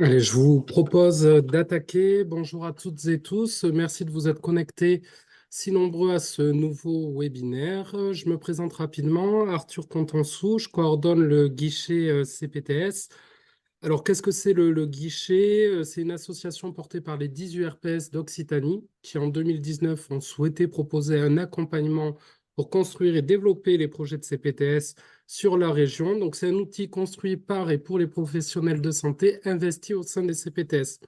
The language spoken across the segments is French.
Allez, je vous propose d'attaquer. Bonjour à toutes et tous. Merci de vous être connectés si nombreux à ce nouveau webinaire. Je me présente rapidement. Arthur Contansou, je coordonne le guichet CPTS. Alors, qu'est-ce que c'est le guichet? C'est une association portée par les 10 URPS d'Occitanie qui, en 2019, ont souhaité proposer un accompagnement pour construire et développer les projets de CPTS sur la région. Donc, c'est un outil construit par et pour les professionnels de santé investis au sein des CPTS.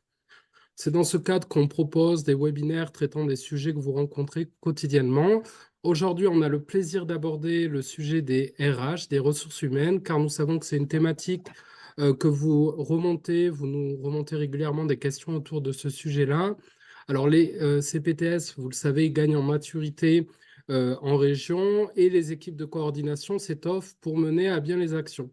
C'est dans ce cadre qu'on propose des webinaires traitant des sujets que vous rencontrez quotidiennement. Aujourd'hui, on a le plaisir d'aborder le sujet des RH, des ressources humaines, car nous savons que c'est une thématique que vous nous remontez régulièrement des questions autour de ce sujet-là. Alors, les CPTS, vous le savez, gagnent en maturité en région et les équipes de coordination s'étoffent pour mener à bien les actions.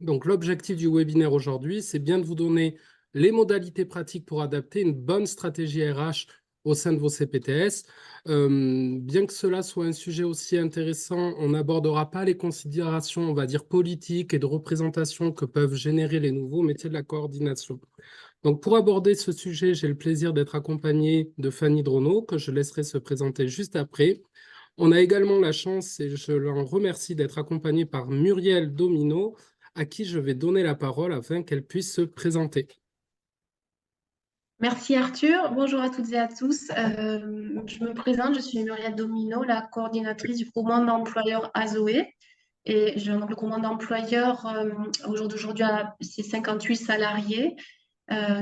Donc, l'objectif du webinaire aujourd'hui, c'est bien de vous donner les modalités pratiques pour adapter une bonne stratégie RH au sein de vos CPTS. Bien que cela soit un sujet aussi intéressant, on n'abordera pas les considérations, on va dire, politiques et de représentation que peuvent générer les nouveaux métiers de la coordination. Donc, pour aborder ce sujet, j'ai le plaisir d'être accompagné de Fanny Drono, que je laisserai se présenter juste après. On a également la chance, et je l'en remercie, d'être accompagné par Muriel Domino, à qui je vais donner la parole afin qu'elle puisse se présenter. Merci Arthur. Bonjour à toutes et à tous. Je me présente, je suis Muriel Domino, la coordinatrice du groupement d'employeurs AZOE. Donc, le groupement d'employeurs, au jour d'aujourd'hui, c'est 58 salariés, à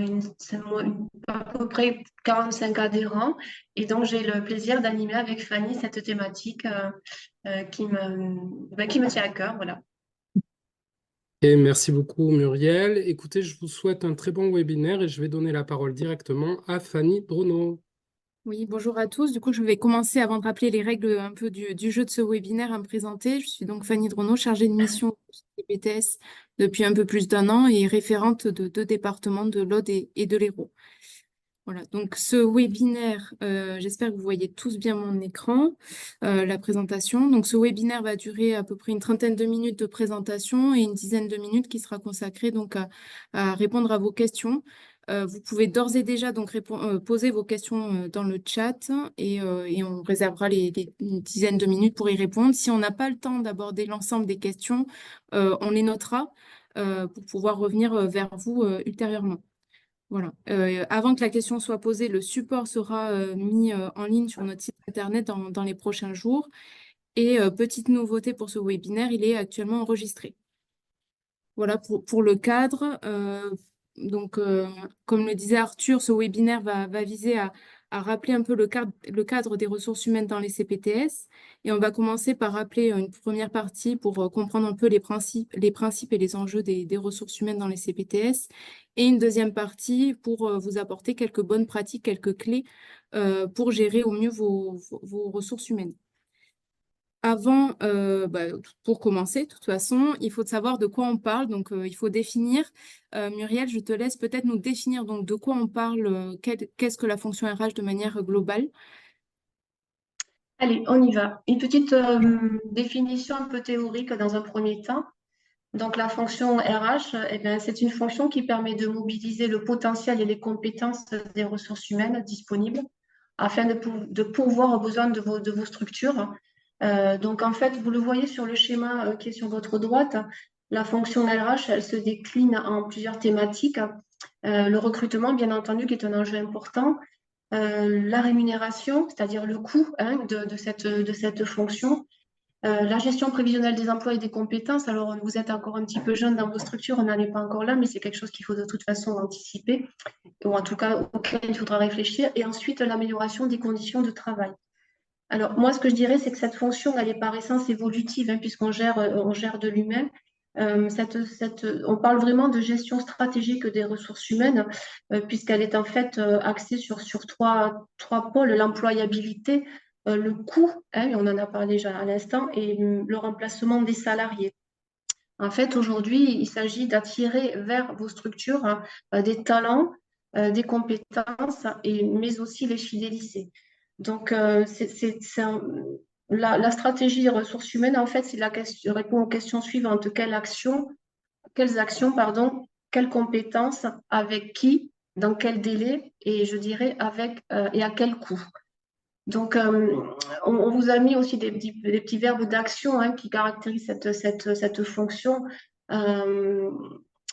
peu près 45 adhérents. Et donc, j'ai le plaisir d'animer avec Fanny cette thématique qui me tient à cœur. Voilà. Et merci beaucoup Muriel. Écoutez, je vous souhaite un très bon webinaire et je vais donner la parole directement à Fanny Bruno. Oui, bonjour à tous. Du coup, je vais commencer avant de rappeler les règles un peu du jeu de ce webinaire à me présenter. Je suis donc Fanny Drono, chargée de mission chez BTS depuis un peu plus d'un an et référente de deux départements de l'Aude et de l'Hérault. Voilà, donc ce webinaire, j'espère que vous voyez tous bien mon écran, la présentation. Donc ce webinaire va durer à peu près une trentaine de minutes de présentation et une dizaine de minutes qui sera consacrée donc à répondre à vos questions. Vous pouvez d'ores et déjà donc poser vos questions dans le chat et on réservera une dizaine de minutes pour y répondre. Si on n'a pas le temps d'aborder l'ensemble des questions, on les notera pour pouvoir revenir vers vous ultérieurement. Voilà. Avant que la question soit posée, le support sera mis en ligne sur notre site internet dans les prochains jours. Et petite nouveauté pour ce webinaire, il est actuellement enregistré. Voilà pour le cadre. Comme le disait Arthur, ce webinaire va viser à rappeler un peu le cadre des ressources humaines dans les CPTS. Et on va commencer par rappeler une première partie pour comprendre un peu les principes et les enjeux des ressources humaines dans les CPTS. Et une deuxième partie pour vous apporter quelques bonnes pratiques, quelques clés pour gérer au mieux vos ressources humaines. Pour commencer, de toute façon, il faut savoir de quoi on parle. Donc, il faut définir. Muriel, je te laisse peut-être nous définir donc de quoi on parle, qu'est-ce que la fonction RH de manière globale. Allez, on y va. Une petite définition un peu théorique dans un premier temps. Donc, la fonction RH, eh bien, c'est une fonction qui permet de mobiliser le potentiel et les compétences des ressources humaines disponibles afin de pourvoir aux besoins de vos structures. Donc, en fait, vous le voyez sur le schéma qui est sur votre droite, la fonction RH, elle se décline en plusieurs thématiques. Le recrutement, bien entendu, qui est un enjeu important. La rémunération, c'est-à-dire le coût de cette fonction. La gestion prévisionnelle des emplois et des compétences, alors vous êtes encore un petit peu jeune dans vos structures, on n'en est pas encore là, mais c'est quelque chose qu'il faut de toute façon anticiper, ou en tout cas auquel il faudra réfléchir. Et ensuite, l'amélioration des conditions de travail. Alors moi, ce que je dirais, c'est que cette fonction, elle est par essence évolutive, hein, on gère de l'humain. On parle vraiment de gestion stratégique des ressources humaines, puisqu'elle est en fait axée sur trois pôles, l'employabilité, le coût, hein, on en a parlé déjà à l'instant, et le remplacement des salariés. En fait, aujourd'hui, il s'agit d'attirer vers vos structures des talents, des compétences, mais aussi les fidéliser. Donc, la stratégie des ressources humaines, en fait, c'est la question, répond aux questions suivantes. Quelles actions, pardon, quelles compétences, avec qui, dans quel délai, et je dirais et à quel coût. Donc, on vous a mis aussi des petits verbes d'action hein, qui caractérisent cette fonction. Euh,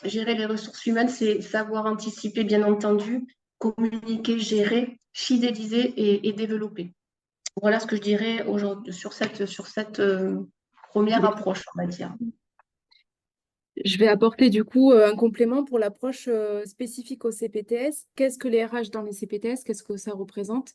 Gérer les ressources humaines, c'est savoir anticiper, bien entendu, communiquer, gérer, fidéliser et développer. Voilà ce que je dirais aujourd'hui sur cette première approche, on va dire. Je vais apporter du coup un complément pour l'approche spécifique au CPTS. Qu'est-ce que les RH dans les CPTS? Qu'est-ce que ça représente?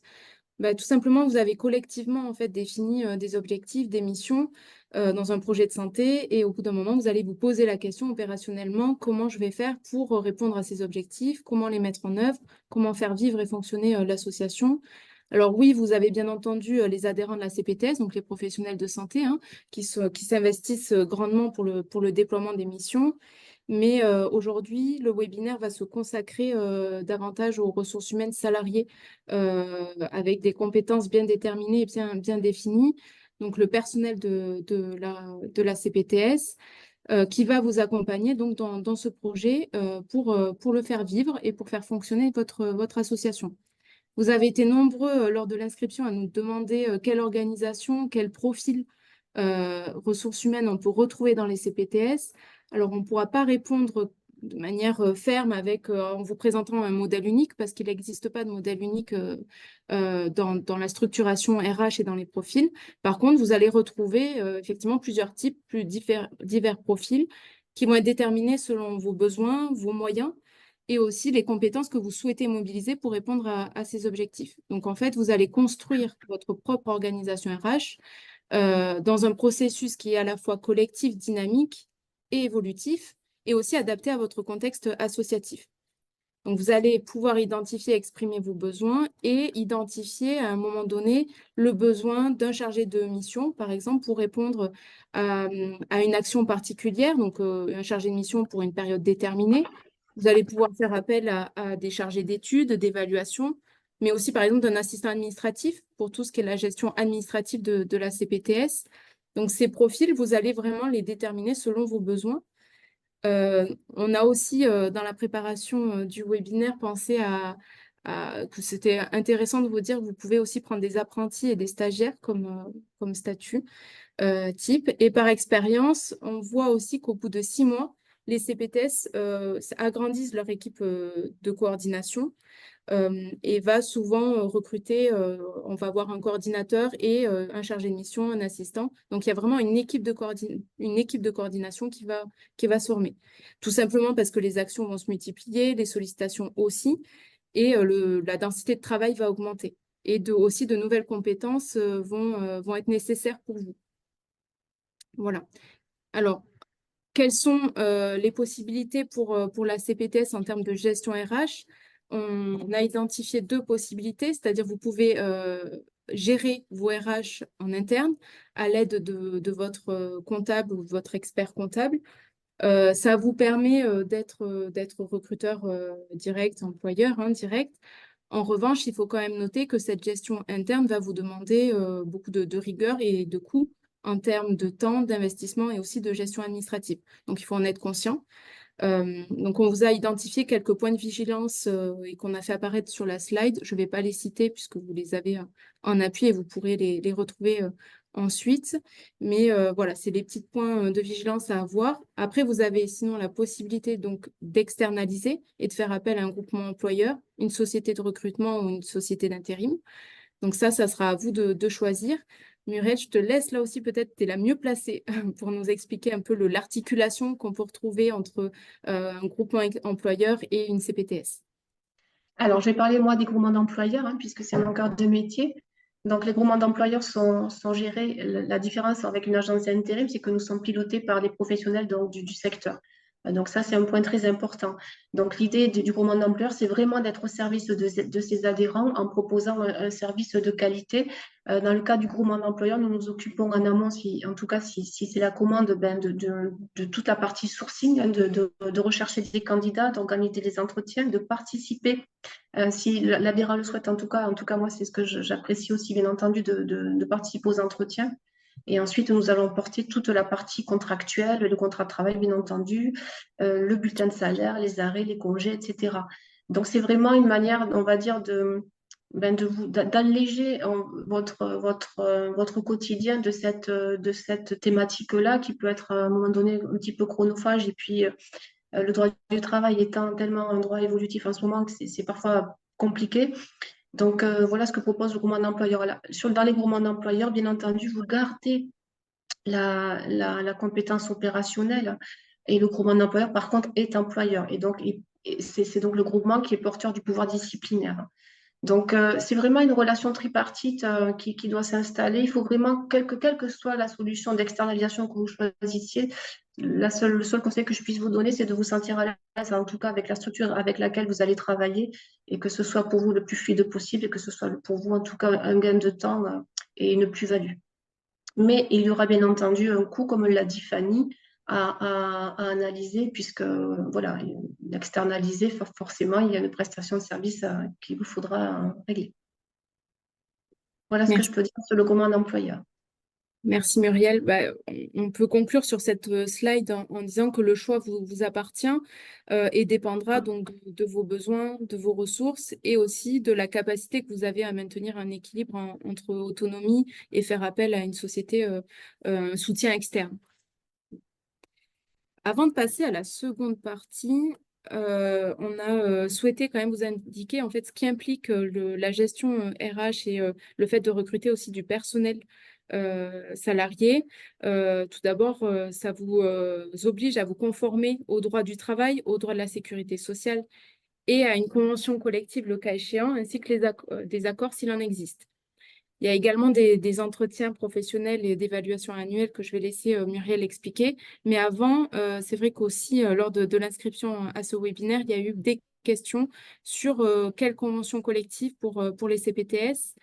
Bah, tout simplement, vous avez collectivement en fait défini des objectifs, des missions dans un projet de santé et au bout d'un moment, vous allez vous poser la question opérationnellement, comment je vais faire pour répondre à ces objectifs, comment les mettre en œuvre, comment faire vivre et fonctionner l'association. Alors oui, vous avez bien entendu les adhérents de la CPTS, donc les professionnels de santé, hein, qui s'investissent grandement pour le déploiement des missions. Mais aujourd'hui, le webinaire va se consacrer davantage aux ressources humaines salariées avec des compétences bien déterminées et bien définies. Donc, le personnel de la CPTS qui va vous accompagner donc, dans ce projet pour le faire vivre et pour faire fonctionner votre association. Vous avez été nombreux lors de l'inscription à nous demander quelle organisation, quel profil ressources humaines on peut retrouver dans les CPTS. Alors, on ne pourra pas répondre de manière ferme en vous présentant un modèle unique parce qu'il n'existe pas de modèle unique dans la structuration RH et dans les profils. Par contre, vous allez retrouver effectivement plusieurs types, divers profils qui vont être déterminés selon vos besoins, vos moyens et aussi les compétences que vous souhaitez mobiliser pour répondre à ces objectifs. Donc, en fait, vous allez construire votre propre organisation RH dans un processus qui est à la fois collectif, dynamique et évolutif, et aussi adapté à votre contexte associatif. Donc, vous allez pouvoir identifier, exprimer vos besoins et identifier à un moment donné le besoin d'un chargé de mission, par exemple, pour répondre à une action particulière, donc un chargé de mission pour une période déterminée. Vous allez pouvoir faire appel à des chargés d'études, d'évaluation, mais aussi, par exemple, d'un assistant administratif pour tout ce qui est la gestion administrative de la CPTS. Donc, ces profils, vous allez vraiment les déterminer selon vos besoins. On a aussi, dans la préparation du webinaire, pensé que c'était intéressant de vous dire que vous pouvez aussi prendre des apprentis et des stagiaires comme statut type. Et par expérience, on voit aussi qu'au bout de 6 mois, les CPTS agrandissent leur équipe de coordination et va souvent recruter, on va avoir un coordinateur et un chargé de mission, un assistant. Donc, il y a vraiment une équipe de coordination qui va se former. Tout simplement parce que les actions vont se multiplier, les sollicitations aussi, et la densité de travail va augmenter. Et aussi, de nouvelles compétences vont être nécessaires pour vous. Voilà. Alors, quelles sont les possibilités pour la CPTS en termes de gestion RH? On a identifié 2 possibilités, c'est-à-dire vous pouvez gérer vos RH en interne à l'aide de votre comptable ou de votre expert comptable. Ça vous permet d'être recruteur direct, employeur direct. En revanche, il faut quand même noter que cette gestion interne va vous demander beaucoup de rigueur et de coûts en termes de temps, d'investissement et aussi de gestion administrative. Donc, il faut en être conscient. Donc, on vous a identifié quelques points de vigilance et qu'on a fait apparaître sur la slide. Je ne vais pas les citer puisque vous les avez en appui et vous pourrez les retrouver ensuite. Mais voilà, c'est les petits points de vigilance à avoir. Après, vous avez sinon la possibilité donc d'externaliser et de faire appel à un groupement employeur, une société de recrutement ou une société d'intérim. Donc ça sera à vous de choisir. Muriel, je te laisse là aussi, peut-être tu es la mieux placée pour nous expliquer un peu l'articulation qu'on peut retrouver entre un groupement employeur et une CPTS. Alors, je vais parler, moi, des groupements d'employeurs, hein, puisque c'est mon cœur de métier. Donc, les groupements d'employeurs sont gérés. La différence avec une agence d'intérim, c'est que nous sommes pilotés par des professionnels donc, du secteur. Donc, ça, c'est un point très important. Donc, l'idée du groupement d'employeurs, c'est vraiment d'être au service de ses adhérents en proposant un service de qualité. Dans le cas du groupement d'employeurs, nous nous occupons en amont, en tout cas, si c'est la commande, de toute la partie sourcing, hein, de rechercher des candidats, d'organiser les entretiens, de participer si l'adhérent le souhaite, en tout cas, moi, c'est ce que j'apprécie aussi, bien entendu, de participer aux entretiens. Et ensuite, nous allons porter toute la partie contractuelle, le contrat de travail, bien entendu, le bulletin de salaire, les arrêts, les congés, etc. Donc, c'est vraiment une manière, on va dire, d'alléger votre quotidien de cette thématique-là qui peut être à un moment donné un petit peu chronophage. Et puis, le droit du travail étant tellement un droit évolutif en ce moment que c'est parfois compliqué. Donc, voilà ce que propose le groupement d'employeurs. Dans les groupements d'employeurs, bien entendu, vous gardez la compétence opérationnelle et le groupement d'employeurs, par contre, est employeur. Et donc, c'est donc le groupement qui est porteur du pouvoir disciplinaire. Donc, c'est vraiment une relation tripartite qui doit s'installer. Il faut vraiment, quelle que soit la solution d'externalisation que vous choisissiez, le seul conseil que je puisse vous donner, c'est de vous sentir à l'aise, en tout cas avec la structure avec laquelle vous allez travailler, et que ce soit pour vous le plus fluide possible, et que ce soit pour vous, en tout cas, un gain de temps et une plus-value. Mais il y aura bien entendu un coût, comme l'a dit Fanny, à analyser, puisque voilà, l'externaliser, forcément, il y a une prestation de service qu'il vous faudra régler. Voilà ce que je Merci. peux dire sur le commande employeur. Merci Muriel. Bah, on peut conclure sur cette slide en disant que le choix vous appartient et dépendra donc de vos besoins, de vos ressources et aussi de la capacité que vous avez à maintenir un équilibre entre autonomie et faire appel à une société, un soutien externe. Avant de passer à la seconde partie, on a souhaité quand même vous indiquer en fait ce qui implique la gestion RH et le fait de recruter aussi du personnel salarié. Tout d'abord, ça vous oblige à vous conformer au droit du travail, au droit de la sécurité sociale et à une convention collective le cas échéant, ainsi que des accords s'il en existe. Il y a également des entretiens professionnels et d'évaluation annuelle que je vais laisser Muriel expliquer. Mais avant, c'est vrai qu'aussi, lors de l'inscription à ce webinaire, il y a eu des questions sur quelle convention collective pour les CPTS.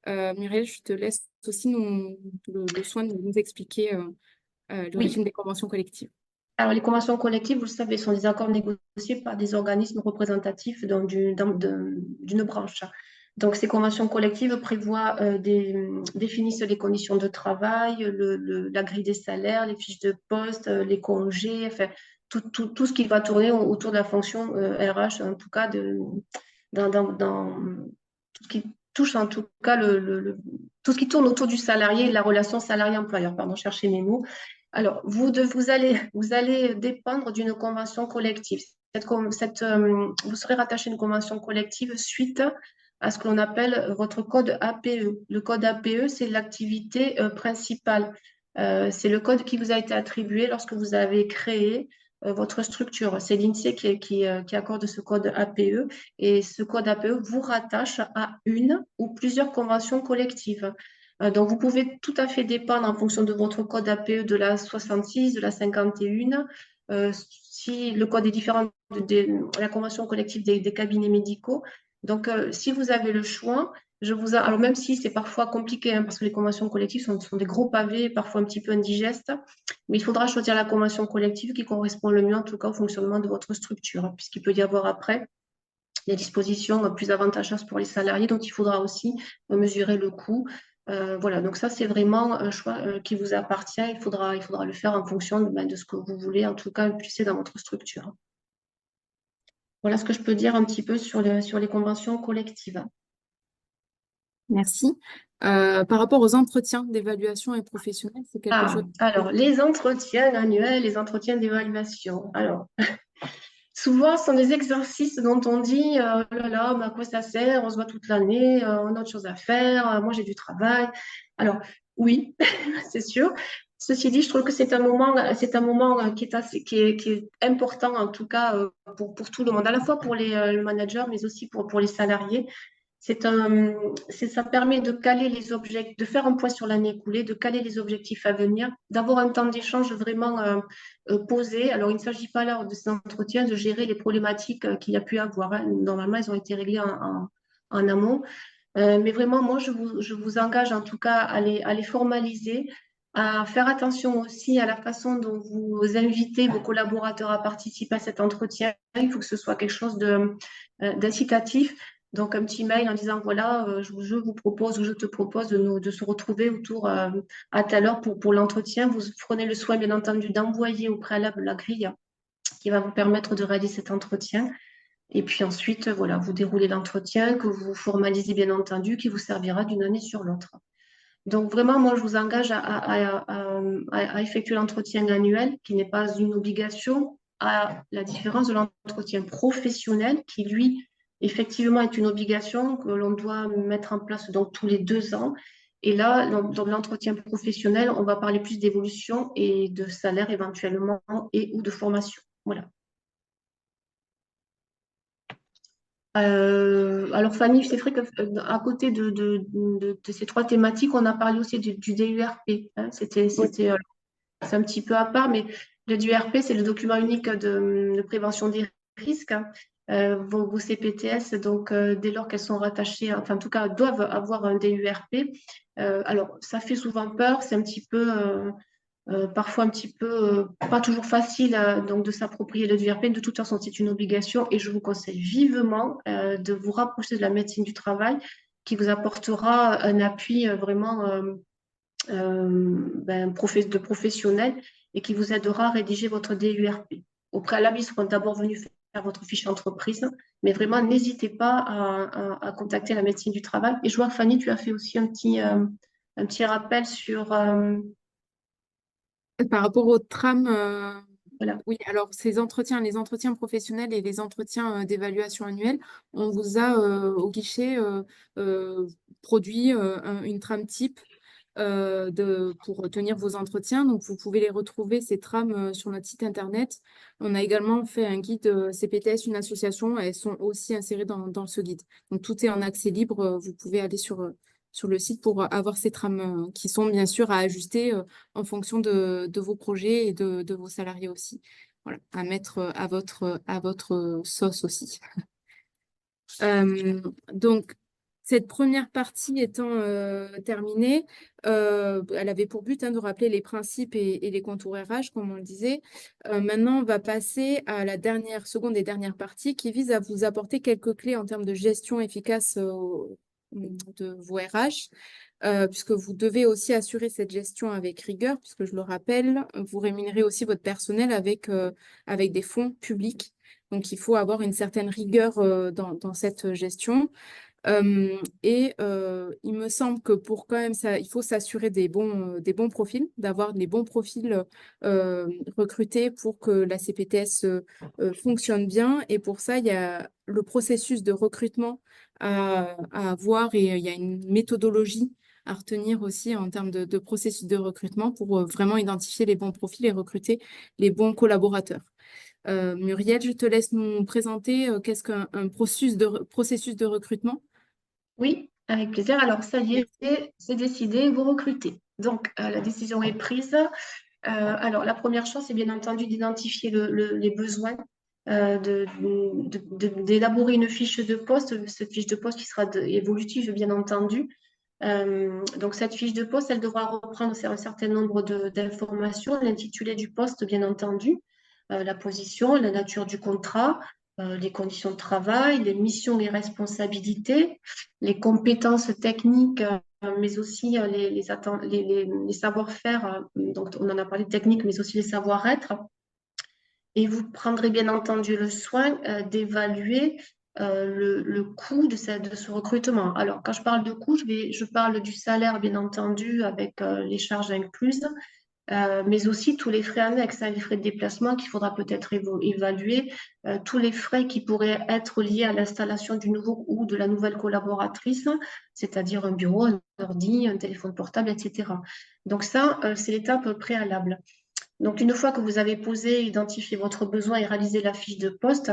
Muriel, je te laisse aussi le soin de nous expliquer le Oui. régime des conventions collectives. Alors, les conventions collectives, vous le savez, sont des accords négociés par des organismes représentatifs d'une branche. Donc, ces conventions collectives définissent les conditions de travail, la grille des salaires, les fiches de poste, les congés, enfin, tout ce qui va tourner autour de la fonction RH, en tout cas, tout ce qui touche en tout cas tout ce qui tourne autour du salarié et de la relation salarié-employeur. Pardon, cherchez mes mots. Alors, vous allez dépendre d'une convention collective. Vous serez rattaché à une convention collective suite à ce que l'on appelle votre code APE. Le code APE, c'est l'activité principale. C'est le code qui vous a été attribué lorsque vous avez créé votre structure. C'est l'INSEE qui accorde ce code APE et ce code APE vous rattache à une ou plusieurs conventions collectives. Donc, vous pouvez tout à fait dépendre en fonction de votre code APE de la 66, de la 51. Si le code est différent de la convention collective des cabinets médicaux. Donc, si vous avez le choix, alors même si c'est parfois compliqué, parce que les conventions collectives sont des gros pavés, parfois un petit peu indigestes, mais il faudra choisir la convention collective qui correspond le mieux, en tout cas, au fonctionnement de votre structure, puisqu'il peut y avoir après des dispositions plus avantageuses pour les salariés, dont il faudra aussi mesurer le coût. Voilà, donc ça, c'est vraiment un choix qui vous appartient. Il faudra le faire en fonction de ce que vous voulez, en tout cas, impulser dans votre structure. Voilà ce que je peux dire un petit peu sur les conventions collectives. Merci. Par rapport aux entretiens d'évaluation et professionnels, c'est quelque chose. Alors, les entretiens annuels, les entretiens d'évaluation. Alors, souvent, ce sont des exercices dont on dit oh là là, mais à quoi ça sert? On se voit toute l'année, on a autre chose à faire, moi j'ai du travail. Alors, oui, c'est sûr. Ceci dit, je trouve que c'est un moment qui est important, en tout cas, pour tout le monde, à la fois pour le manager, mais aussi pour les salariés. Ça permet de caler les objectifs, de faire un point sur l'année écoulée, de caler les objectifs à venir, d'avoir un temps d'échange vraiment posé. Alors, il ne s'agit pas là de ces entretiens de gérer les problématiques qu'il y a pu avoir, hein. Normalement, elles ont été réglées en amont. Mais vraiment, moi, je vous engage en tout cas à les formaliser, à faire attention aussi à la façon dont vous invitez vos collaborateurs à participer à cet entretien. Il faut que ce soit quelque chose d'incitatif. Donc, un petit mail en disant, voilà, je vous propose ou je te propose de se retrouver autour à telle heure pour l'entretien. Vous prenez le soin, bien entendu, d'envoyer au préalable la grille qui va vous permettre de réaliser cet entretien. Et puis ensuite, voilà, vous déroulez l'entretien, que vous formalisez, bien entendu, qui vous servira d'une année sur l'autre. Donc, vraiment, moi, je vous engage à effectuer l'entretien annuel, qui n'est pas une obligation, à la différence de l'entretien professionnel, qui, lui, effectivement, est une obligation que l'on doit mettre en place donc, tous les 2 ans. Et là, dans l'entretien professionnel, on va parler plus d'évolution et de salaire éventuellement et ou de formation. Voilà. Alors Fanny, c'est vrai qu'à côté de ces 3 thématiques, on a parlé aussi du DURP, hein. C'est un petit peu à part, mais le DURP, c'est le document unique de prévention des risques, hein. Vos CPTS, donc dès lors qu'elles sont rattachées, enfin en tout cas doivent avoir un DURP. Alors ça fait souvent peur, c'est un petit peu parfois un petit peu pas toujours facile donc de s'approprier le DURP. De toute façon, c'est une obligation et je vous conseille vivement de vous rapprocher de la médecine du travail qui vous apportera un appui vraiment de professionnel et qui vous aidera à rédiger votre DURP. Au préalable, ils seront d'abord venus faire votre fiche entreprise, mais vraiment, n'hésitez pas à contacter la médecine du travail. Et je vois, Fanny, tu as fait aussi un petit rappel sur... Par rapport au tram, voilà. oui, alors ces entretiens, les entretiens professionnels et les entretiens d'évaluation annuelle, on vous a au guichet euh, produit une trame type pour tenir vos entretiens. Donc, vous pouvez les retrouver, ces trames, sur notre site internet. On a également fait un guide CPTS, une association. Elles sont aussi insérées dans ce guide. Donc, tout est en accès libre. Vous pouvez aller sur le site pour avoir ces trames qui sont bien sûr à ajuster en fonction de vos projets et de vos salariés aussi. Voilà, à mettre à votre sauce aussi. Donc, cette première partie étant terminée, elle avait pour but, hein, de rappeler les principes et les contours RH, comme on le disait. Maintenant, on va passer à la seconde et dernière partie qui vise à vous apporter quelques clés en termes de gestion efficace de vos RH, puisque vous devez aussi assurer cette gestion avec rigueur, puisque je le rappelle, vous rémunérez aussi votre personnel avec des fonds publics. Donc, il faut avoir une certaine rigueur dans cette gestion. Il me semble que pour quand même ça, il faut s'assurer des bons profils, d'avoir les bons profils recrutés pour que la CPTS fonctionne bien. Et pour ça, il y a le processus de recrutement à avoir et il y a une méthodologie à retenir aussi en termes de processus de recrutement pour vraiment identifier les bons profils et recruter les bons collaborateurs. Muriel, je te laisse nous présenter qu'est-ce qu'un processus de recrutement. Oui, avec plaisir. Alors, ça y est, c'est décidé, vous recrutez. Donc, la décision est prise. Alors, la première chose, c'est bien entendu d'identifier les besoins, d'élaborer une fiche de poste, cette fiche de poste qui sera évolutive, bien entendu. Donc, cette fiche de poste, elle devra reprendre un certain nombre d'informations, l'intitulé du poste, bien entendu, la position, la nature du contrat, les conditions de travail, les missions et responsabilités, les compétences techniques, mais aussi les savoir-faire. Donc, on en a parlé de technique, mais aussi les savoir-être. Et vous prendrez bien entendu le soin d'évaluer le coût de ce recrutement. Alors, quand je parle de coût, je parle du salaire, bien entendu, avec les charges incluses, mais aussi tous les frais annexes, hein, les frais de déplacement qu'il faudra peut-être évaluer, tous les frais qui pourraient être liés à l'installation du nouveau ou de la nouvelle collaboratrice, c'est-à-dire un bureau, un ordi, un téléphone portable, etc. Donc ça, c'est l'étape préalable. Donc, une fois que vous avez posé, identifié votre besoin et réalisé la fiche de poste,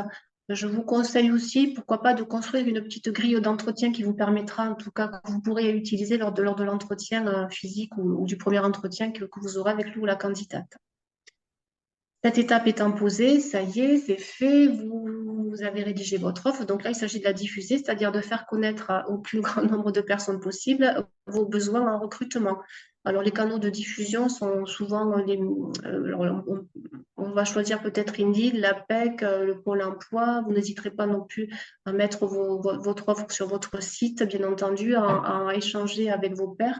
je vous conseille aussi, pourquoi pas, de construire une petite grille d'entretien qui vous permettra, en tout cas, que vous pourrez utiliser lors de l'entretien physique ou du premier entretien que vous aurez avec lui ou la candidate. Cette étape étant posée, ça y est, c'est fait, vous avez rédigé votre offre. Donc là, il s'agit de la diffuser, c'est-à-dire de faire connaître au plus grand nombre de personnes possible vos besoins en recrutement. Alors, les canaux de diffusion sont souvent alors, on va choisir peut-être Indeed, l'APEC, le Pôle emploi. Vous n'hésiterez pas non plus à mettre votre offre sur votre site, bien entendu, à échanger avec vos pairs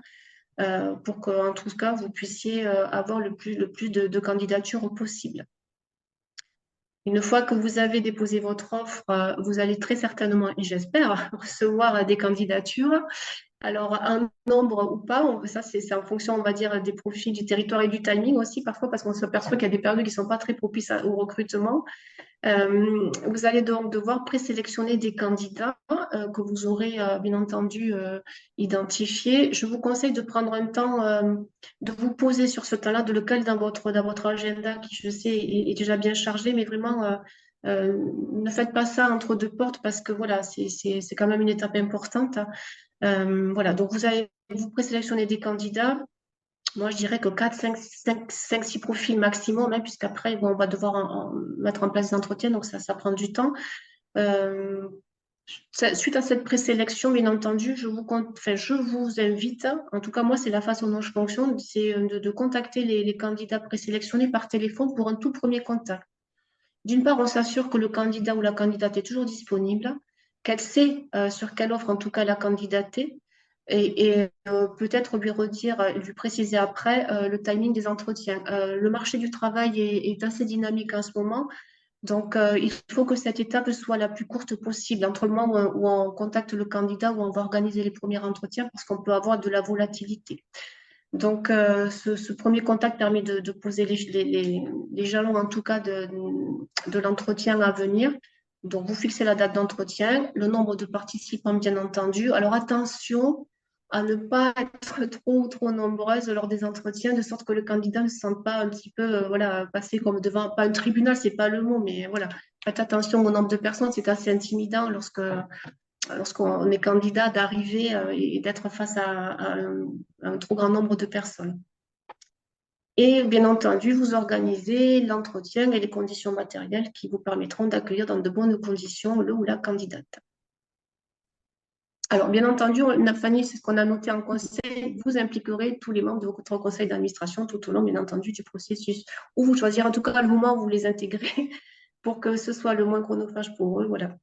pour qu'en tout cas, vous puissiez avoir le plus de candidatures possible. Une fois que vous avez déposé votre offre, vous allez très certainement, et j'espère, recevoir des candidatures. Alors, un nombre ou pas, ça c'est en fonction, on va dire, des profils du territoire et du timing aussi, parfois parce qu'on s'aperçoit qu'il y a des périodes qui ne sont pas très propices au recrutement. Vous allez donc devoir présélectionner des candidats que vous aurez bien entendu identifiés. Je vous conseille de prendre un temps de vous poser sur ce temps-là, de le caler dans votre agenda qui, je sais, est déjà bien chargé, mais vraiment, ne faites pas ça entre deux portes parce que voilà, c'est quand même une étape importante. Voilà, donc vous allez vous présélectionner des candidats. Moi, je dirais que 4, 5, 6 profils maximum, hein, puisqu'après, bon, on va devoir mettre en place des entretiens, donc ça prend du temps. Euh, Suite à cette présélection, bien entendu, je vous invite, en tout cas, moi, c'est la façon dont je fonctionne, c'est de contacter les candidats présélectionnés par téléphone pour un tout premier contact. D'une part, on s'assure que le candidat ou la candidate est toujours disponible, qu'elle sait sur quelle offre, en tout cas, la candidater, et peut-être lui redire, lui préciser après le timing des entretiens. Le marché du travail est assez dynamique en ce moment, donc il faut que cette étape soit la plus courte possible entre le moment où on contacte le candidat, où on va organiser les premiers entretiens, parce qu'on peut avoir de la volatilité. Donc, ce premier contact permet de poser les jalons, en tout cas, de l'entretien à venir. Donc, vous fixez la date d'entretien, le nombre de participants, bien entendu. Alors, attention à ne pas être trop nombreuses lors des entretiens, de sorte que le candidat ne se sente pas un petit peu voilà, passé comme devant, pas un tribunal, c'est pas le mot, mais voilà. Faites attention au nombre de personnes, c'est assez intimidant lorsqu'on est candidat d'arriver et d'être face à un trop grand nombre de personnes. Et bien entendu, vous organisez l'entretien et les conditions matérielles qui vous permettront d'accueillir dans de bonnes conditions le ou la candidate. Alors, bien entendu, Fanny, c'est ce qu'on a noté en conseil, vous impliquerez tous les membres de votre conseil d'administration tout au long, bien entendu, du processus, ou vous choisirez en tout cas le moment où vous les intégrez pour que ce soit le moins chronophage pour eux. Voilà.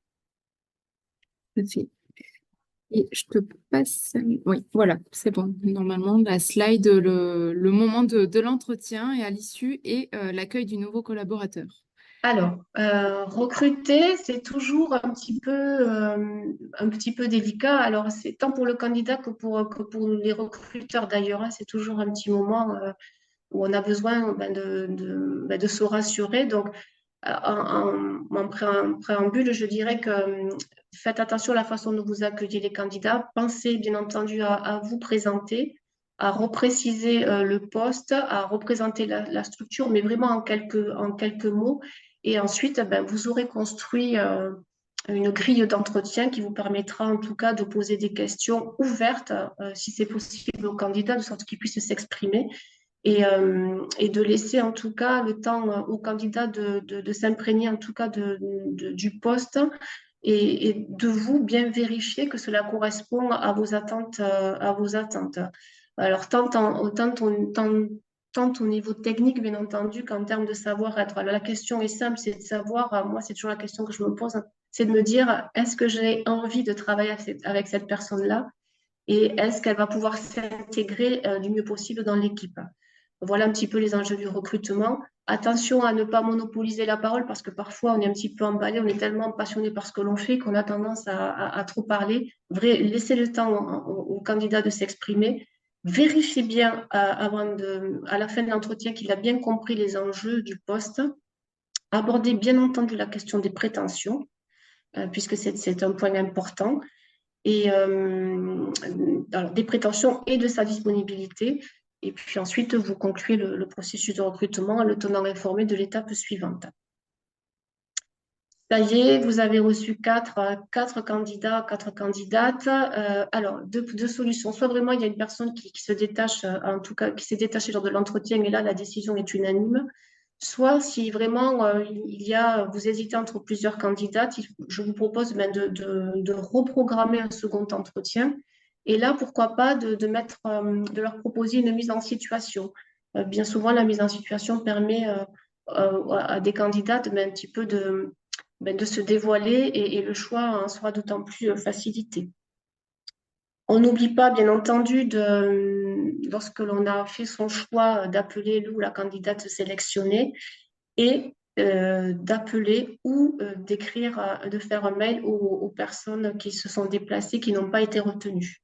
Et je te passe. Oui, voilà, c'est bon. Normalement, la slide, le moment de l'entretien et à l'issue et l'accueil du nouveau collaborateur. Alors, recruter, c'est toujours un petit peu délicat. Alors, c'est tant pour le candidat que pour les recruteurs d'ailleurs, hein. C'est toujours un petit moment où on a besoin de se rassurer. Donc, en préambule, je dirais que faites attention à la façon dont vous accueillez les candidats. Pensez bien entendu à vous présenter, à repréciser le poste, à représenter la structure, mais vraiment en quelques mots. Et ensuite, vous aurez construit une grille d'entretien qui vous permettra en tout cas de poser des questions ouvertes, si c'est possible, aux candidats, de sorte qu'ils puissent s'exprimer et de laisser en tout cas le temps aux candidats de s'imprégner en tout cas du poste et de vous bien vérifier que cela correspond à vos attentes, à vos attentes. Alors, tant au niveau technique, bien entendu, qu'en termes de savoir-être. Alors, la question est simple, c'est de savoir, moi, c'est toujours la question que je me pose, c'est de me dire, est-ce que j'ai envie de travailler avec cette personne-là et est-ce qu'elle va pouvoir s'intégrer du mieux possible dans l'équipe? Voilà un petit peu les enjeux du recrutement. Attention à ne pas monopoliser la parole parce que parfois on est un petit peu emballé, on est tellement passionné par ce que l'on fait qu'on a tendance à trop parler. Laissez le temps au candidat de s'exprimer. Vérifiez bien à la fin de l'entretien qu'il a bien compris les enjeux du poste. Abordez bien entendu la question des prétentions, puisque c'est un point important. Et alors, des prétentions et de sa disponibilité. Et puis ensuite, vous concluez le processus de recrutement en le tenant informé de l'étape suivante. Ça y est, vous avez reçu quatre candidats, quatre candidates. Alors, deux solutions. Soit vraiment, il y a une personne qui se détache, en tout cas, qui s'est détachée lors de l'entretien, et là, la décision est unanime. Soit si vraiment vous hésitez entre plusieurs candidates, je vous propose de reprogrammer un second entretien Et là, pourquoi pas de leur proposer une mise en situation. Bien souvent, la mise en situation permet à des candidats un petit peu de se dévoiler et le choix en sera d'autant plus facilité. On n'oublie pas, bien entendu, lorsque l'on a fait son choix d'appeler le ou la candidate sélectionnée et d'appeler ou d'écrire, de faire un mail aux personnes qui se sont déplacées, qui n'ont pas été retenues.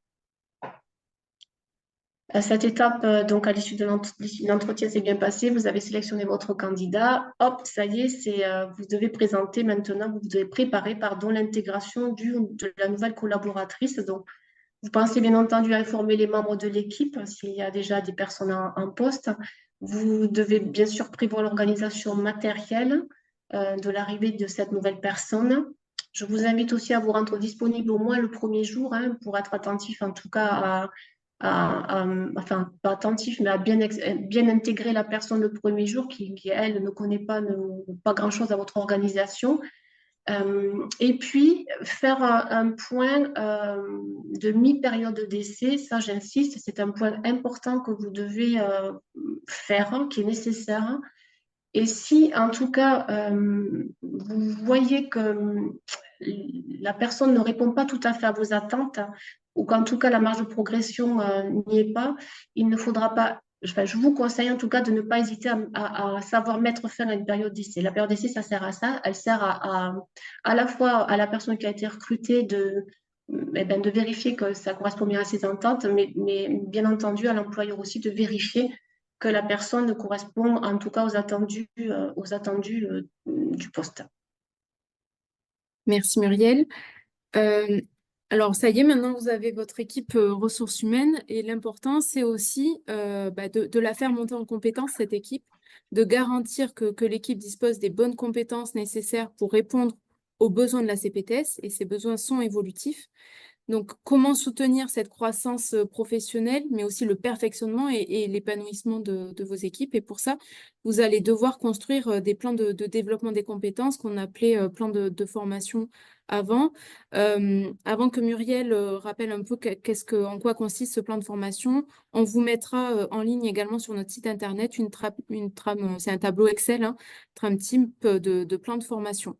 À cette étape, donc à l'issue de l'entretien s'est bien passé, vous avez sélectionné votre candidat, hop, ça y est, vous devez présenter maintenant, vous devez préparer, pardon, l'intégration de la nouvelle collaboratrice. Donc, vous pensez bien entendu à informer les membres de l'équipe s'il y a déjà des personnes en poste. Vous devez bien sûr prévoir l'organisation matérielle de l'arrivée de cette nouvelle personne. Je vous invite aussi à vous rendre disponible au moins le premier jour pour être attentif en tout cas enfin pas attentif, mais à bien intégrer la personne le premier jour qui elle, ne connaît pas grand-chose à votre organisation. Et puis, faire un point de mi-période d'essai, ça j'insiste, c'est un point important que vous devez faire, qui est nécessaire. Et si en tout cas, vous voyez que la personne ne répond pas tout à fait à vos attentes, ou qu'en tout cas la marge de progression n'y est pas, il ne faudra pas, enfin, je vous conseille en tout cas de ne pas hésiter à savoir mettre fin à une période d'essai. La période d'essai, ça sert à ça, elle sert à la fois à la personne qui a été recrutée de vérifier que ça correspond bien à ses attentes, mais bien entendu à l'employeur aussi de vérifier que la personne correspond en tout cas aux attendus du poste. Merci Muriel. Euh, alors, ça y est, maintenant vous avez votre équipe ressources humaines et l'important, c'est aussi de la faire monter en compétence, cette équipe, de garantir que l'équipe dispose des bonnes compétences nécessaires pour répondre aux besoins de la CPTS et ces besoins sont évolutifs. Donc, comment soutenir cette croissance professionnelle, mais aussi le perfectionnement et l'épanouissement de vos équipes. Et pour ça, vous allez devoir construire des plans de développement des compétences qu'on appelait plans de formation avant. Avant que Muriel rappelle un peu en quoi consiste ce plan de formation, on vous mettra en ligne également sur notre site internet c'est un tableau Excel, trame type de plan de formation.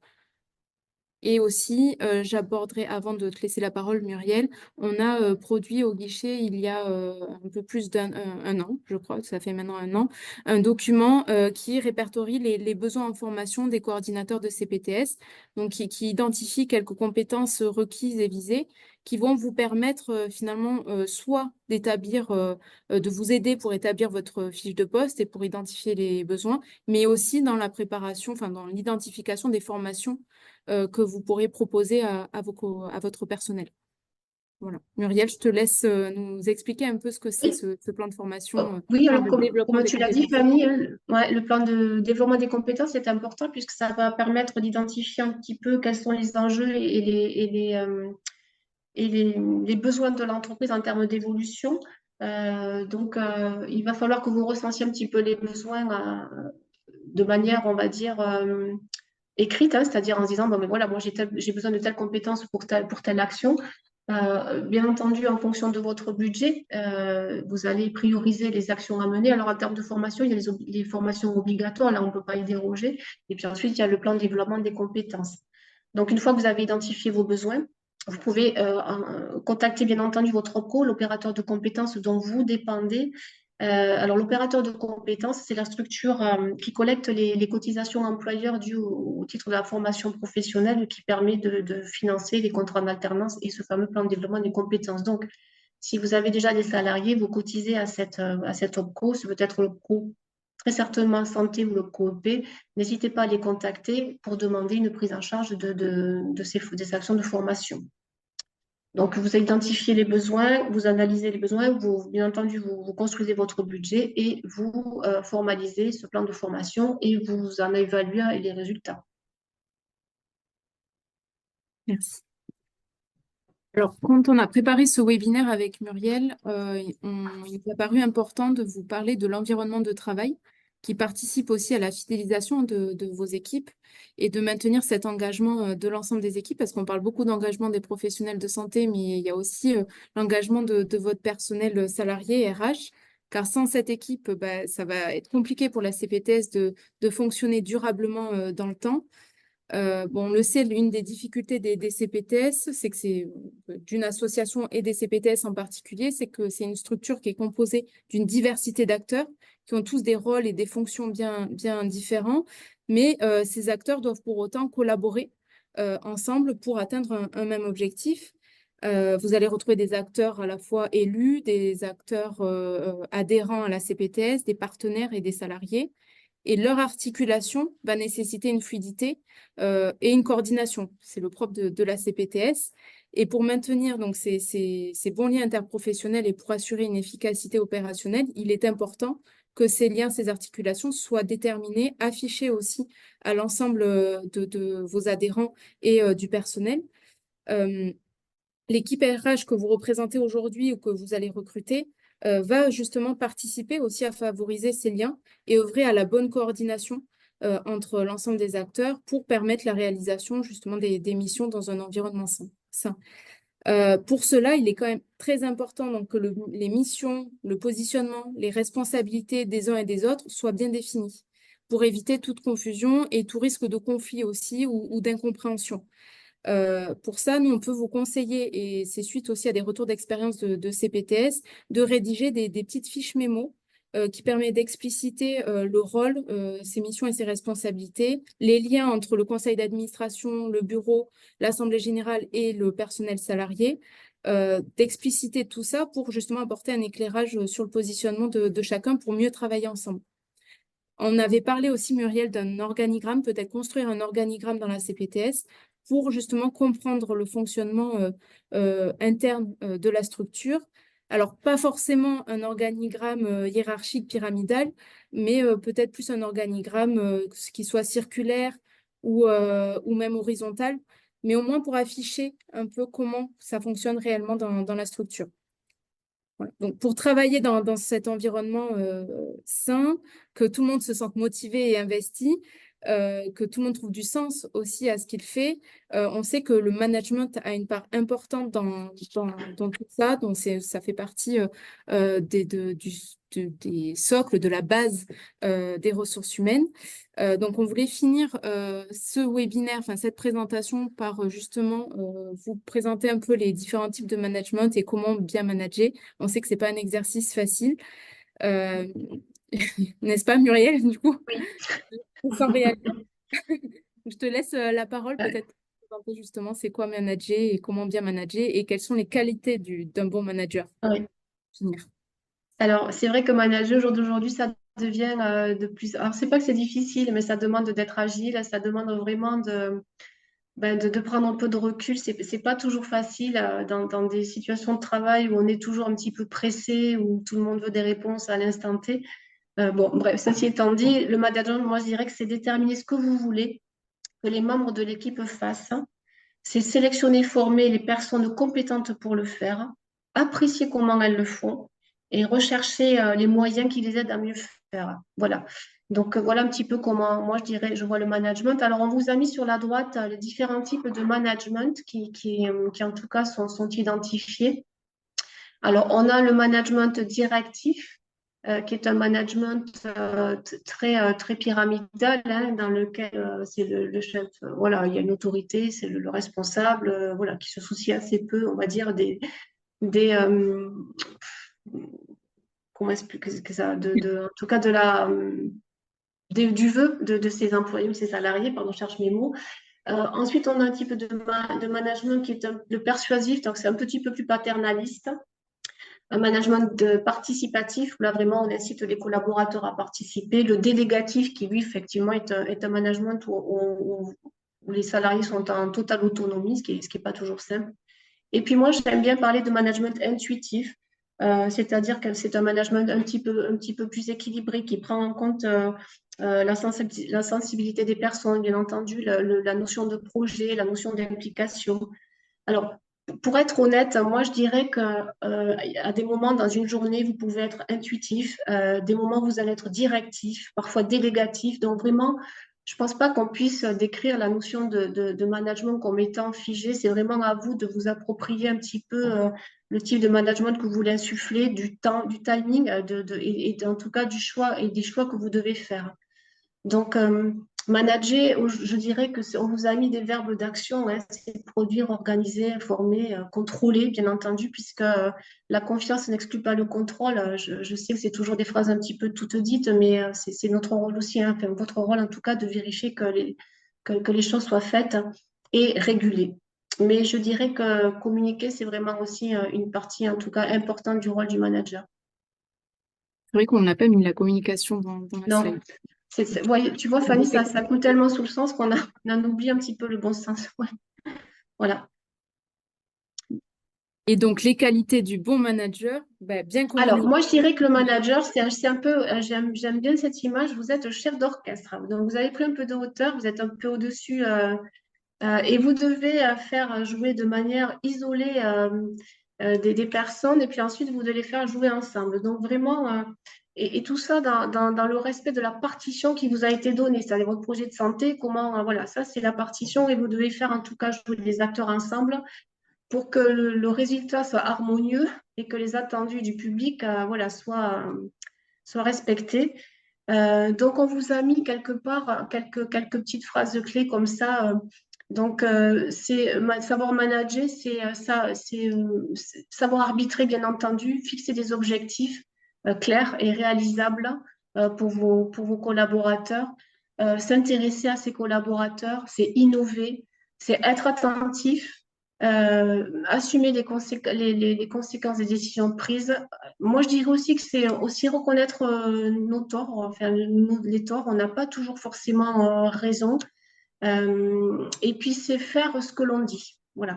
Et aussi, j'aborderai, avant de te laisser la parole, Muriel, on a produit au guichet il y a un peu plus d'un an, je crois que ça fait maintenant un an, un document qui répertorie les besoins en formation des coordinateurs de CPTS, donc qui identifie quelques compétences requises et visées, qui vont vous permettre finalement soit de vous aider pour établir votre fiche de poste et pour identifier les besoins, mais aussi dans la préparation, enfin dans l'identification des formations que vous pourrez proposer à votre personnel. Voilà. Muriel, je te laisse nous expliquer un peu ce que c'est Oui. ce plan de formation, Oui, alors de développement comme des tu l'as dit, compétences. Fanny, le plan de développement des compétences est important puisque ça va permettre d'identifier un petit peu quels sont les enjeux les besoins de l'entreprise en termes d'évolution. Donc, il va falloir que vous recensiez un petit peu les besoins de manière, on va dire, écrite, c'est-à-dire en se disant, bon, mais voilà, moi j'ai besoin de telles compétences pour telle action. Bien entendu, en fonction de votre budget, vous allez prioriser les actions à mener. Alors, en termes de formation, il y a les formations obligatoires, là, on ne peut pas y déroger. Et puis ensuite, il y a le plan de développement des compétences. Donc, une fois que vous avez identifié vos besoins, vous pouvez contacter, bien entendu, votre OPCO, l'opérateur de compétences dont vous dépendez. Alors, l'opérateur de compétences, c'est la structure qui collecte les cotisations employeurs dues au titre de la formation professionnelle qui permet de financer les contrats d'alternance et ce fameux plan de développement des compétences. Donc, si vous avez déjà des salariés, vous cotisez à cette OPCO, c'est peut-être l'OPCO très certainement santé ou le coop. N'hésitez pas à les contacter pour demander une prise en charge des actions de formation. Donc, vous identifiez les besoins, vous analysez les besoins, bien entendu, vous construisez votre budget et vous formalisez ce plan de formation et vous en évaluez les résultats. Merci. Alors, quand on a préparé ce webinaire avec Muriel, il nous a paru important de vous parler de l'environnement de travail qui participe aussi à la fidélisation de vos équipes et de maintenir cet engagement de l'ensemble des équipes, parce qu'on parle beaucoup d'engagement des professionnels de santé, mais il y a aussi l'engagement de votre personnel salarié RH, car sans cette équipe, bah, ça va être compliqué pour la CPTS de fonctionner durablement dans le temps. Bon, on le sait, l'une des difficultés des CPTS, c'est que c'est d'une association et des CPTS en particulier, c'est que c'est une structure qui est composée d'une diversité d'acteurs qui ont tous des rôles et des fonctions bien différents, mais ces acteurs doivent pour autant collaborer ensemble pour atteindre un même objectif. Vous allez retrouver des acteurs à la fois élus, des acteurs adhérents à la CPTS, des partenaires et des salariés. Et leur articulation va nécessiter une fluidité et une coordination. C'est le propre de la CPTS. Et pour maintenir donc, ces bons liens interprofessionnels et pour assurer une efficacité opérationnelle, il est important que ces liens, ces articulations soient déterminés, affichés aussi à l'ensemble de vos adhérents et du personnel. L'équipe RH que vous représentez aujourd'hui ou que vous allez recruter va justement participer aussi à favoriser ces liens et œuvrer à la bonne coordination entre l'ensemble des acteurs pour permettre la réalisation justement des missions dans un environnement sain. Pour cela, il est quand même très important donc, que les missions, le positionnement, les responsabilités des uns et des autres soient bien définis pour éviter toute confusion et tout risque de conflit aussi ou d'incompréhension. Pour ça, nous, on peut vous conseiller, et c'est suite aussi à des retours d'expérience de CPTS, de rédiger des petites fiches mémo qui permettent d'expliciter le rôle, ses missions et ses responsabilités, les liens entre le conseil d'administration, le bureau, l'assemblée générale et le personnel salarié, d'expliciter tout ça pour justement apporter un éclairage sur le positionnement de chacun pour mieux travailler ensemble. On avait parlé aussi, Muriel, d'un organigramme, peut-être construire un organigramme dans la CPTS pour justement comprendre le fonctionnement interne de la structure. Alors, pas forcément un organigramme hiérarchique pyramidal, mais peut-être plus un organigramme qui soit circulaire ou même horizontal, mais au moins pour afficher un peu comment ça fonctionne réellement dans la structure. Voilà. Donc, pour travailler dans cet environnement sain, que tout le monde se sente motivé et investi, que tout le monde trouve du sens aussi à ce qu'il fait, on sait que le management a une part importante dans tout ça. Donc, ça fait partie des socles, de la base des ressources humaines. Donc, on voulait finir ce webinaire, enfin cette présentation par justement vous présenter un peu les différents types de management et comment bien manager. On sait que c'est pas un exercice facile. N'est-ce pas, Muriel, du coup? Oui. Sans réalité. Je te laisse la parole peut-être pour présenter justement c'est quoi manager et comment bien manager et quelles sont les qualités d'un bon manager. Oui. Finir. Alors, c'est vrai que manager au jour d'aujourd'hui, ça devient de plus. Alors, c'est pas que c'est difficile, mais ça demande d'être agile, ça demande vraiment de prendre un peu de recul. C'est pas toujours facile dans des situations de travail où on est toujours un petit peu pressé, où tout le monde veut des réponses à l'instant T. Bon, bref, ceci étant dit, le management, moi, je dirais que c'est déterminer ce que vous voulez que les membres de l'équipe fassent. C'est sélectionner, former les personnes compétentes pour le faire, apprécier comment elles le font et rechercher les moyens qui les aident à mieux faire. Voilà. Donc, voilà un petit peu comment, moi, je dirais, je vois le management. Alors, on vous a mis sur la droite les différents types de management qui en tout cas, sont identifiés. Alors, on a le management directif, qui est un management très pyramidal, hein, dans lequel c'est le chef, voilà, il y a une autorité, c'est le responsable, voilà, qui se soucie assez peu, on va dire, des comment expliquer ça, en tout cas du vœu de ses employés ou ses salariés, pardon, je cherche mes mots. Ensuite, on a un type de management qui est le persuasif, donc c'est un petit peu plus paternaliste. Un management participatif, où là vraiment on incite les collaborateurs à participer. Le délégatif, qui lui effectivement est un management où les salariés sont en totale autonomie, ce qui est pas toujours simple. Et puis moi, j'aime bien parler de management intuitif, c'est-à-dire que c'est un management un petit peu plus équilibré, qui prend en compte la sensibilité des personnes, bien entendu, la notion de projet, la notion d'implication. Alors, Pour être honnête, moi, je dirais que à des moments dans une journée, vous pouvez être intuitif, des moments, vous allez être directif, parfois délégatif. Donc, vraiment, je pense pas qu'on puisse décrire la notion de management comme étant figé. C'est vraiment à vous de vous approprier un petit peu le type de management que vous voulez insuffler, du temps, du timing, et en tout cas du choix et des choix que vous devez faire. Donc, manager, je dirais que on vous a mis des verbes d'action, hein, c'est produire, organiser, informer, contrôler, bien entendu, puisque la confiance n'exclut pas le contrôle. Je sais que c'est toujours des phrases un petit peu toutes dites, mais c'est notre rôle aussi, hein, enfin, votre rôle en tout cas, de vérifier que les choses soient faites et régulées. Mais je dirais que communiquer, c'est vraiment aussi une partie, en tout cas, importante du rôle du manager. C'est vrai qu'on n'a pas mis la communication dans la Non, slide. tu vois, Fanny, ça coule tellement sous le sens on en oublie un petit peu le bon sens. Ouais. Voilà. Et donc, les qualités du bon manager, bah, bien Alors, communiquer. moi, je dirais que le manager, c'est un peu, j'aime bien cette image, vous êtes le chef d'orchestre. Donc, vous avez pris un peu de hauteur, vous êtes un peu au-dessus et vous devez faire jouer de manière isolée des personnes et puis ensuite, vous devez les faire jouer ensemble. Donc, vraiment, et tout ça dans le respect de la partition qui vous a été donnée, c'est-à-dire votre projet de santé, comment, voilà, ça, c'est la partition et vous devez faire en tout cas jouer les acteurs ensemble pour que le résultat soit harmonieux et que les attendus du public voilà, soient respectés. Donc, on vous a mis quelque part quelques petites phrases clés comme ça. Donc, savoir manager, c'est savoir arbitrer, bien entendu, fixer des objectifs clairs et réalisables pour vos collaborateurs, s'intéresser à ses collaborateurs, c'est innover, c'est être attentif, assumer les conséquences des décisions prises. Moi, je dirais aussi que c'est aussi reconnaître nos torts, enfin, les torts. On n'a pas toujours forcément raison. Et puis, c'est faire ce que l'on dit. Voilà.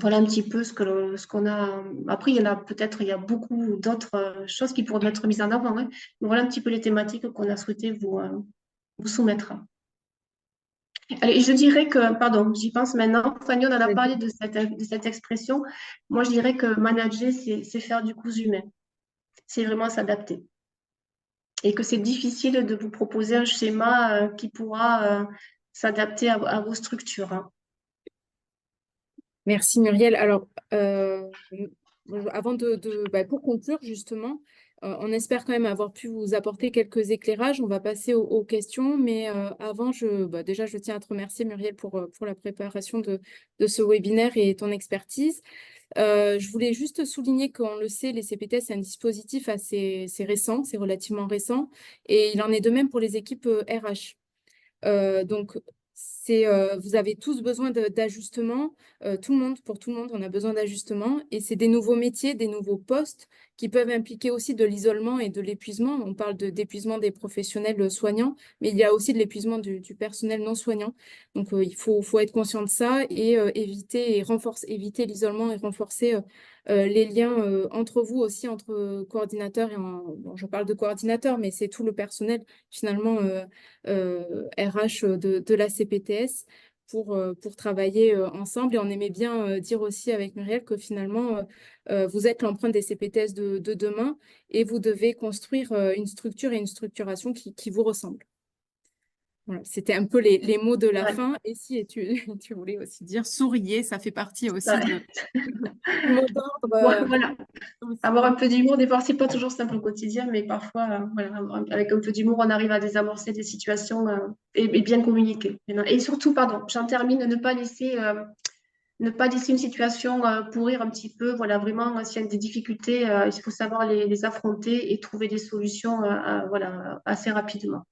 Voilà un petit peu ce qu'on a. Après, il y a beaucoup d'autres choses qui pourraient être mises en avant, hein. Mais voilà un petit peu les thématiques qu'on a souhaité vous soumettre. Allez, je dirais que, pardon, j'y pense maintenant. Fanny, on en a parlé de cette expression. Moi, je dirais que manager, c'est faire du cousu humain. C'est vraiment s'adapter. Et que c'est difficile de vous proposer un schéma qui pourra s'adapter à vos structures, hein. Merci Muriel. Alors, avant bah, pour conclure justement, on espère quand même avoir pu vous apporter quelques éclairages. On va passer aux questions, mais avant, déjà, je tiens à te remercier Muriel pour la préparation de ce webinaire et ton expertise. Je voulais juste souligner qu'on le sait, les CPTS, c'est un dispositif assez récent, c'est relativement récent, et il en est de même pour les équipes RH. Donc, vous avez tous besoin d'ajustements, pour tout le monde, on a besoin d'ajustements, et c'est des nouveaux métiers, des nouveaux postes qui peuvent impliquer aussi de l'isolement et de l'épuisement. On parle d'épuisement des professionnels soignants, mais il y a aussi de l'épuisement du personnel non soignant. Donc, il faut être conscient de ça et éviter l'isolement et renforcer les liens entre vous aussi, entre coordinateurs bon, je parle de coordinateurs, mais c'est tout le personnel finalement RH de la CPTS pour travailler ensemble. Et on aimait bien dire aussi avec Muriel que finalement, vous êtes l'empreinte des CPTS de demain et vous devez construire une structure et une structuration qui vous ressemblent. Voilà, c'était un peu les mots de la Ouais. fin. Et si tu voulais aussi dire souriez, ça fait partie aussi Ouais. du mot d'ordre. Voilà. Avoir un peu d'humour, des fois, c'est pas toujours simple au quotidien, mais parfois, voilà, avec un peu d'humour, on arrive à désamorcer des situations et bien communiquer. Et surtout, pardon, j'en termine, ne pas laisser une situation pourrir un petit peu. Voilà, vraiment, s'il y a des difficultés, il faut savoir les affronter et trouver des solutions voilà, assez rapidement.